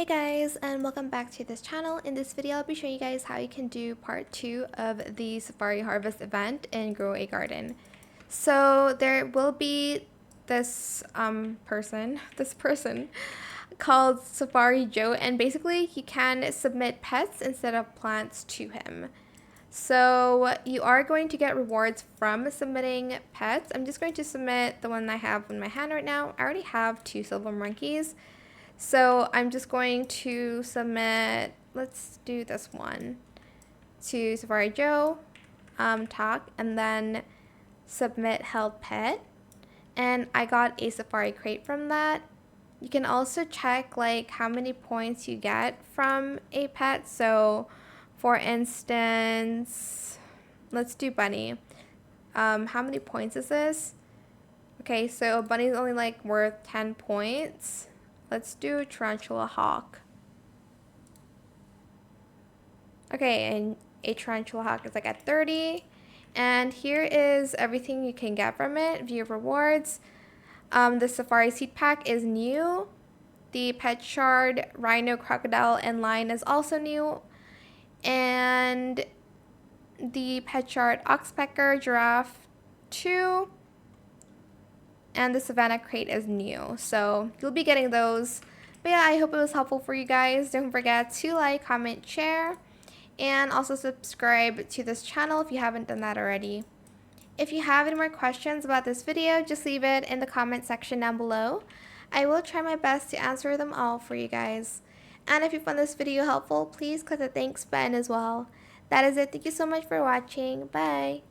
Hey guys, and welcome back to this channel. In this video, I'll be showing you guys how you can do part 2 of the Safari Harvest event in Grow a Garden. So there will be this person called Safari Joe, and basically he can submit pets instead of plants to him. So you are going to get rewards from submitting pets. I'm just going to submit the one I have in my hand right now. I already have 2 silver monkeys. So I'm just going to submit, let's do this one, to Safari Joe, talk, and then submit held pet. And I got a Safari crate from that. You can also check like how many points you get from a pet. So for instance, let's do bunny. How many points is this? Okay, so bunny's only like worth 10 points. Let's do tarantula hawk. Okay, and a tarantula hawk is like at 30. And here is everything you can get from it. View rewards. The safari seed pack is new. The pet shard, rhino, crocodile, and lion is also new. And the pet shard, oxpecker, giraffe, 2. And the Savannah crate is new, so you'll be getting those. But yeah, I hope it was helpful for you guys. Don't forget to like, comment, share, and also subscribe to this channel if you haven't done that already. If you have any more questions about this video, just leave it in the comment section down below. I will try my best to answer them all for you guys. And if you found this video helpful, please click the thanks button as well. That is it. Thank you so much for watching. Bye.